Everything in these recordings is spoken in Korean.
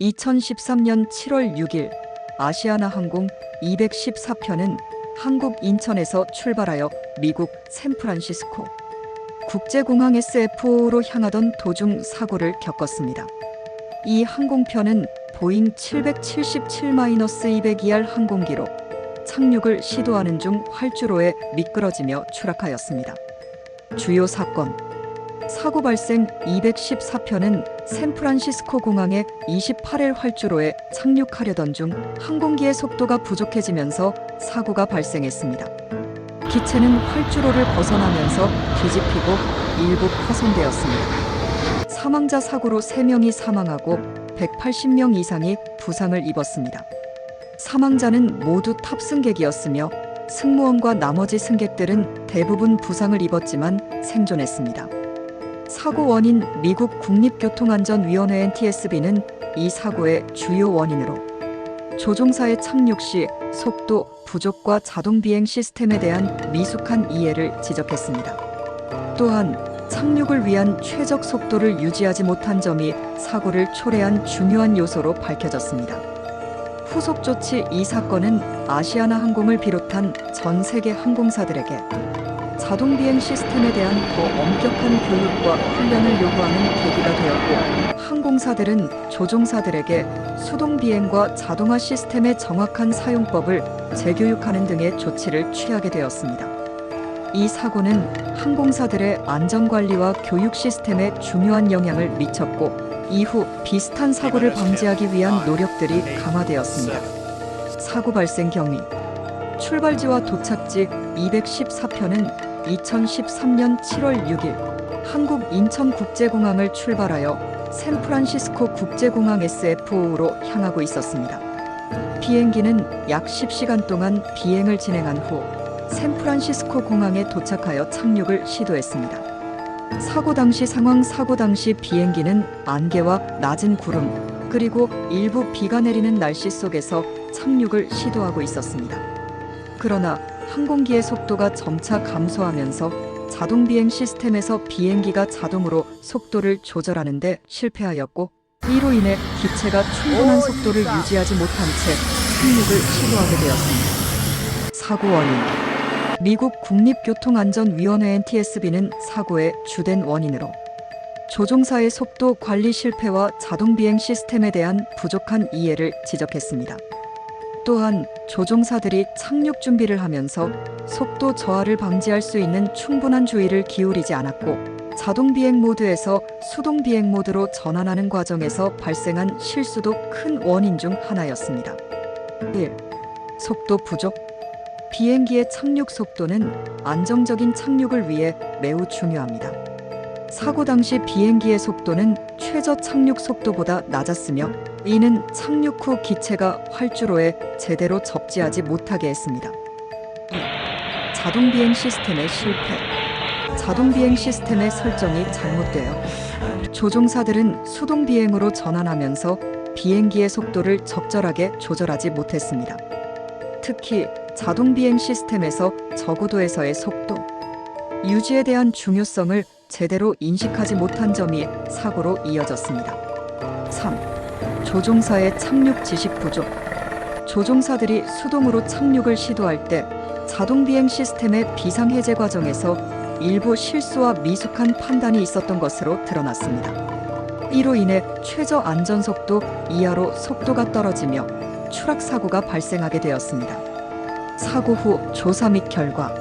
2013년 7월 6일 아시아나항공 214편은 한국 인천에서 출발하여 미국 샌프란시스코 국제공항 SFO로 향하던 도중 사고를 겪었습니다. 이 항공편은 보잉 777-200ER 항공기로 착륙을 시도하는 중 활주로에 미끄러지며 추락하였습니다. 주요 사건: 사고 발생 214편은 샌프란시스코 공항의 28일 활주로에 착륙하려던 중 항공기의 속도가 부족해지면서 사고가 발생했습니다. 기체는 활주로를 벗어나면서 뒤집히고 일부 파손되었습니다. 사망자 사고로 3명이 사망하고 180명 이상이 부상을 입었습니다. 사망자는 모두 탑승객이었으며 승무원과 나머지 승객들은 대부분 부상을 입었지만 생존했습니다. 사고 원인 미국 국립교통안전위원회 NTSB는 이 사고의 주요 원인으로 조종사의 착륙 시 속도 부족과 자동 비행 시스템에 대한 미숙한 이해를 지적했습니다. 또한 착륙을 위한 최적 속도를 유지하지 못한 점이 사고를 초래한 중요한 요소로 밝혀졌습니다. 후속 조치: 이 사건은 아시아나항공을 비롯한 전 세계 항공사들에게 자동 비행 시스템에 대한 더 엄격한 교육과 훈련을 요구하는 계기가 되었고, 항공사들은 조종사들에게 수동 비행과 자동화 시스템의 정확한 사용법을 재교육하는 등의 조치를 취하게 되었습니다. 이 사고는 항공사들의 안전관리와 교육 시스템에 중요한 영향을 미쳤고, 이후 비슷한 사고를 방지하기 위한 노력들이 강화되었습니다. 사고 발생 경위: 출발지와 도착지 214편은 2013년 7월 6일 한국 인천국제공항을 출발하여 샌프란시스코 국제공항 SFO로 향하고 있었습니다. 비행기는 약 10시간 동안 비행을 진행한 후 샌프란시스코 공항에 도착하여 착륙을 시도했습니다. 사고 당시 상황: 사고 당시 비행기는 안개와 낮은 구름, 그리고 일부 비가 내리는 날씨 속에서 착륙을 시도하고 있었습니다. 그러나 항공기의 속도가 점차 감소하면서 자동 비행 시스템에서 비행기가 자동으로 속도를 조절하는 데 실패하였고, 이로 인해 기체가 충분한 속도를 유지하지 못한 채 착륙을 시도하게 되었습니다. 사고 원인: 미국 국립교통안전위원회 NTSB는 사고의 주된 원인으로 조종사의 속도 관리 실패와 자동 비행 시스템에 대한 부족한 이해를 지적했습니다. 또한 조종사들이 착륙 준비를 하면서 속도 저하를 방지할 수 있는 충분한 주의를 기울이지 않았고, 자동 비행 모드에서 수동 비행 모드로 전환하는 과정에서 발생한 실수도 큰 원인 중 하나였습니다. 1. 속도 부족: 비행기의 착륙 속도는 안정적인 착륙을 위해 매우 중요합니다. 사고 당시 비행기의 속도는 최저 착륙 속도보다 낮았으며, 이는 착륙 후 기체가 활주로에 제대로 접지하지 못하게 했습니다. 2. 자동 비행 시스템의 실패: 자동 비행 시스템의 설정이 잘못되어 조종사들은 수동 비행으로 전환하면서 비행기의 속도를 적절하게 조절하지 못했습니다. 특히 자동 비행 시스템에서 저고도에서의 속도 유지에 대한 중요성을 제대로 인식하지 못한 점이 사고로 이어졌습니다. 3. 조종사의 착륙 지식 부족: 조종사들이 수동으로 착륙을 시도할 때 자동 비행 시스템의 비상 해제 과정에서 일부 실수와 미숙한 판단이 있었던 것으로 드러났습니다. 이로 인해 최저 안전 속도 이하로 속도가 떨어지며 추락 사고가 발생하게 되었습니다. 사고 후 조사 및 결과: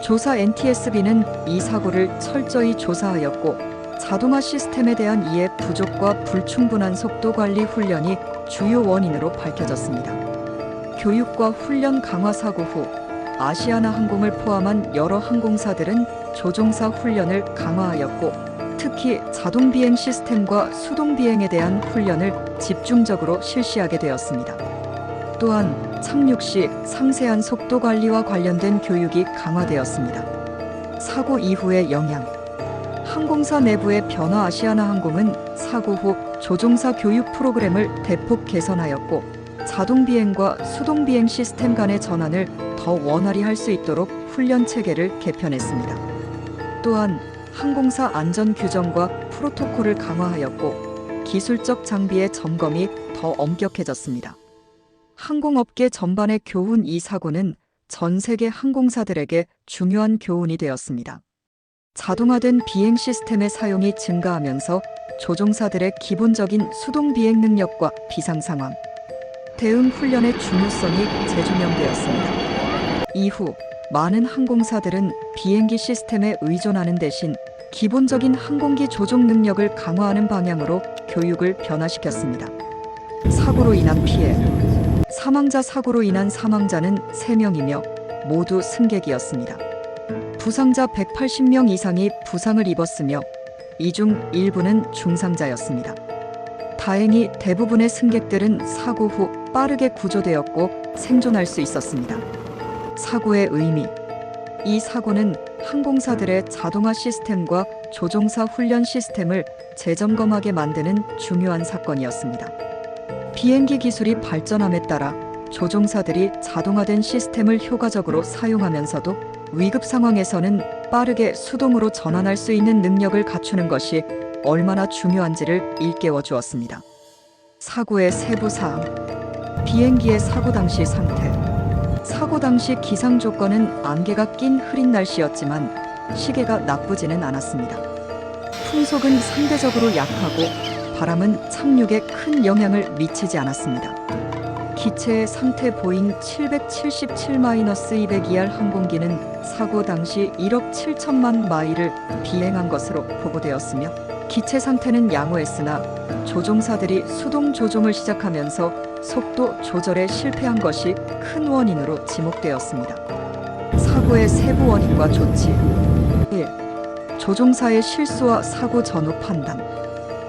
조사 NTSB는 이 사고를 철저히 조사하였고, 자동화 시스템에 대한 이해 부족과 불충분한 속도 관리 훈련이 주요 원인으로 밝혀졌습니다. 교육과 훈련 강화: 사고 후 아시아나항공을 포함한 여러 항공사들은 조종사 훈련을 강화하였고, 특히 자동 비행 시스템과 수동 비행에 대한 훈련을 집중적으로 실시하게 되었습니다. 또한 착륙 시 상세한 속도 관리와 관련된 교육이 강화되었습니다. 사고 이후의 영향: 항공사 내부의 변화: 아시아나항공은 사고 후 조종사 교육 프로그램을 대폭 개선하였고, 자동 비행과 수동 비행 시스템 간의 전환을 더 원활히 할 수 있도록 훈련 체계를 개편했습니다. 또한 항공사 안전 규정과 프로토콜을 강화하였고, 기술적 장비의 점검이 더 엄격해졌습니다. 항공업계 전반에 교훈. 이 사고는 전 세계 항공사들에게 중요한 교훈이 되었습니다. 자동화된 비행 시스템의 사용이 증가하면서 조종사들의 기본적인 수동 비행 능력과 비상 상황, 대응 훈련의 중요성이 재조명되었습니다. 이후 많은 항공사들은 비행기 시스템에 의존하는 대신 기본적인 항공기 조종 능력을 강화하는 방향으로 교육을 변화시켰습니다. 사고로 인한 피해. 사고로 인한 사망자는 3명이며 모두 승객이었습니다. 부상자 180명 이상이 부상을 입었으며 이 중 일부는 중상자였습니다. 다행히 대부분의 승객들은 사고 후 빠르게 구조되었고 생존할 수 있었습니다. 사고의 의미. 이 사고는 항공사들의 자동화 시스템과 조종사 훈련 시스템을 재점검하게 만드는 중요한 사건이었습니다. 비행기 기술이 발전함에 따라 조종사들이 자동화된 시스템을 효과적으로 사용하면서도 위급 상황에서는 빠르게 수동으로 전환할 수 있는 능력을 갖추는 것이 얼마나 중요한지를 일깨워 주었습니다. 사고의 세부 사항. 비행기의 사고 당시 상태. 사고 당시 기상 조건은 안개가 낀 흐린 날씨였지만 시계가 나쁘지는 않았습니다. 풍속은 상대적으로 약하고 바람은 착륙에 큰 영향을 미치지 않았습니다. 기체의 상태. 보잉 777-200ER 항공기는 사고 당시 1억 7천만 마일을 비행한 것으로 보고되었으며 기체 상태는 양호했으나 조종사들이 수동 조종을 시작하면서 속도 조절에 실패한 것이 큰 원인으로 지목되었습니다. 사고의 세부 원인과 조치. 1. 조종사의 실수와 사고 전후 판단.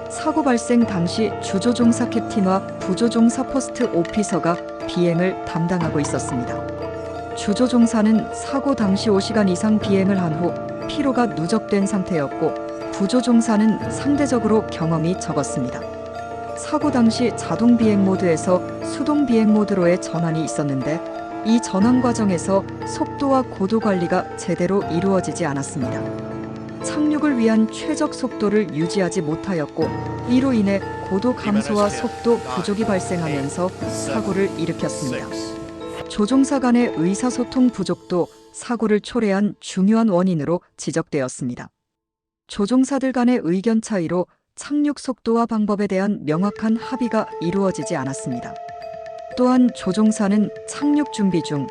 사고 발생 당시 주조종사 캡틴과 부조종사 퍼스트 오피서가 비행을 담당하고 있었습니다. 주조종사는 사고 당시 5시간 이상 비행을 한 후 피로가 누적된 상태였고 부조종사는 상대적으로 경험이 적었습니다. 사고 당시 자동 비행 모드에서 수동 비행 모드로의 전환이 있었는데 이 전환 과정에서 속도와 고도 관리가 제대로 이루어지지 않았습니다. 착륙을 위한 최적 속도를 유지하지 못하였고 이로 인해 고도 감소와 속도 부족이 발생하면서 사고를 일으켰습니다. 조종사 간의 의사소통 부족도 사고를 초래한 중요한 원인으로 지적되었습니다. 조종사들 간의 의견 차이로 착륙 속도와 방법에 대한 명확한 합의가 이루어지지 않았습니다. 또한 조종사는 착륙 준비 중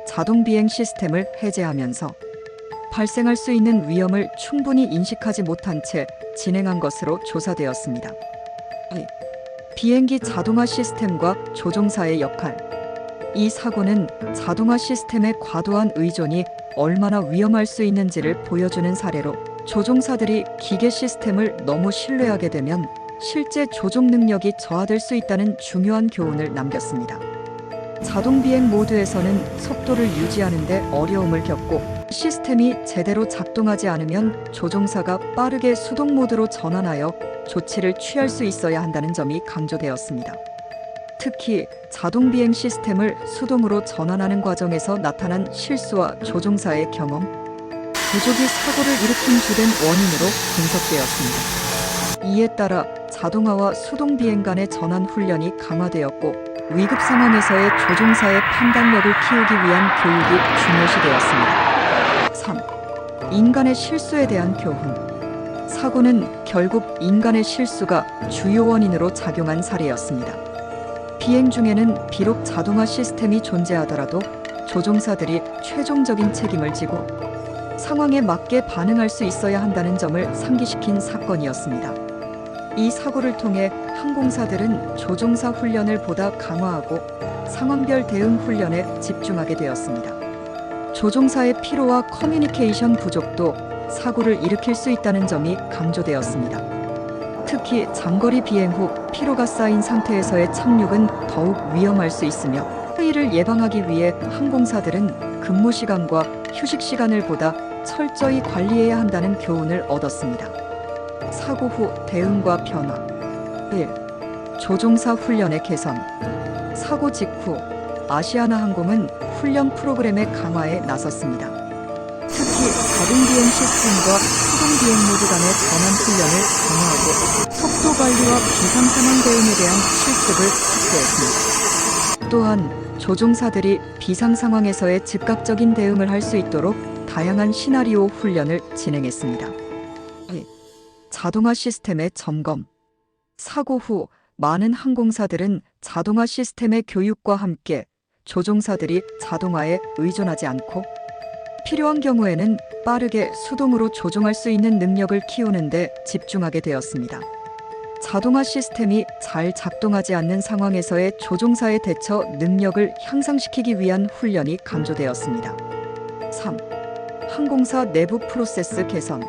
자동 비행 시스템을 해제하면서 발생할 수 있는 위험을 충분히 인식하지 못한 채 진행한 것으로 조사되었습니다. 비행기 자동화 시스템과 조종사의 역할. 이 사고는 자동화 시스템의 과도한 의존이 얼마나 위험할 수 있는지를 보여주는 사례로 조종사들이 기계 시스템을 너무 신뢰하게 되면 실제 조종 능력이 저하될 수 있다는 중요한 교훈을 남겼습니다. 자동 비행 모드에서는 속도를 유지하는 데 어려움을 겪고 시스템이 제대로 작동하지 않으면 조종사가 빠르게 수동 모드로 전환하여 조치를 취할 수 있어야 한다는 점이 강조되었습니다. 특히 자동 비행 시스템을 수동으로 전환하는 과정에서 나타난 실수와 조종사의 경험, 부족이 사고를 일으킨 주된 원인으로 분석되었습니다. 이에 따라 자동화와 수동 비행 간의 전환 훈련이 강화되었고 위급 상황에서의 조종사의 판단력을 키우기 위한 교육이 중요시되었습니다. 3. 인간의 실수에 대한 교훈. 사고는 결국 인간의 실수가 주요 원인으로 작용한 사례였습니다. 비행 중에는 비록 자동화 시스템이 존재하더라도 조종사들이 최종적인 책임을 지고 상황에 맞게 반응할 수 있어야 한다는 점을 상기시킨 사건이었습니다. 이 사고를 통해 항공사들은 조종사 훈련을 보다 강화하고 상황별 대응 훈련에 집중하게 되었습니다. 조종사의 피로와 커뮤니케이션 부족도 사고를 일으킬 수 있다는 점이 강조되었습니다. 특히 장거리 비행 후 피로가 쌓인 상태에서의 착륙은 더욱 위험할 수 있으며 이를 예방하기 위해 항공사들은 근무 시간과 휴식 시간을 보다 철저히 관리해야 한다는 교훈을 얻었습니다. 사고 후 대응과 변화. 1. 조종사 훈련의 개선. 사고 직후 아시아나 항공은 훈련 프로그램의 강화에 나섰습니다. 특히 자동 비행 시스템과 수동 비행 모드 간의 전환 훈련을 강화하고 속도 관리와 비상 상황 대응에 대한 실습을 확대했습니다. 또한 조종사들이 비상 상황에서의 즉각적인 대응을 할 수 있도록 다양한 시나리오 훈련을 진행했습니다. 자동화 시스템의 점검. 사고 후 많은 항공사들은 자동화 시스템의 교육과 함께 조종사들이 자동화에 의존하지 않고 필요한 경우에는 빠르게 수동으로 조종할 수 있는 능력을 키우는 데 집중하게 되었습니다. 자동화 시스템이 잘 작동하지 않는 상황에서의 조종사의 대처 능력을 향상시키기 위한 훈련이 강조되었습니다. 3. 항공사 내부 프로세스 개선.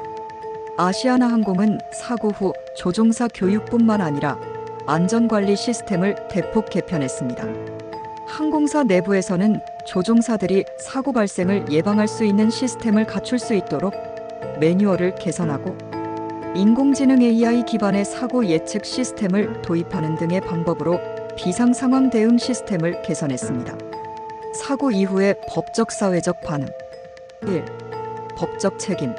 아시아나항공은 사고 후 조종사 교육뿐만 아니라 안전관리 시스템을 대폭 개편했습니다. 항공사 내부에서는 조종사들이 사고 발생을 예방할 수 있는 시스템을 갖출 수 있도록 매뉴얼을 개선하고 인공지능 AI 기반의 사고 예측 시스템을 도입하는 등의 방법으로 비상 상황 대응 시스템을 개선했습니다. 사고 이후의 법적 사회적 반응. 1. 법적 책임.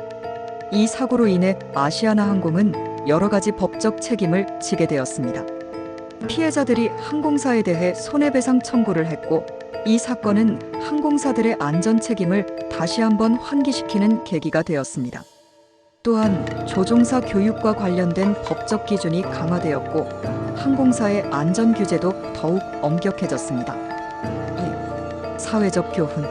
이 사고로 인해 아시아나항공은 여러 가지 법적 책임을 지게 되었습니다. 피해자들이 항공사에 대해 손해배상 청구를 했고, 이 사건은 항공사들의 안전 책임을 다시 한번 환기시키는 계기가 되었습니다. 또한 조종사 교육과 관련된 법적 기준이 강화되었고, 항공사의 안전 규제도 더욱 엄격해졌습니다. 2. 사회적 교훈.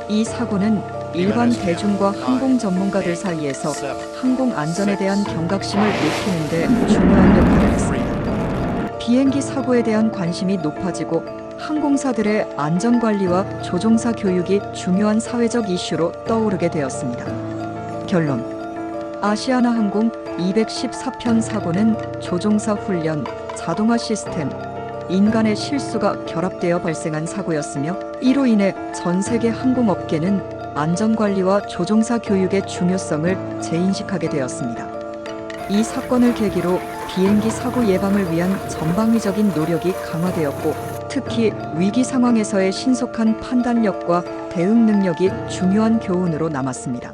이 사고는 일반 대중과 항공 전문가들 사이에서 항공 안전에 대한 경각심을 높이는 데 중요한 역할을 했습니다. 비행기 사고에 대한 관심이 높아지고 항공사들의 안전관리와 조종사 교육이 중요한 사회적 이슈로 떠오르게 되었습니다. 결론. 아시아나항공 214편 사고는 조종사 훈련, 자동화 시스템, 인간의 실수가 결합되어 발생한 사고였으며, 이로 인해 전 세계 항공업계는 안전관리와 조종사 교육의 중요성을 재인식하게 되었습니다. 이 사건을 계기로 비행기 사고 예방을 위한 전방위적인 노력이 강화되었고, 특히 위기 상황에서의 신속한 판단력과 대응 능력이 중요한 교훈으로 남았습니다.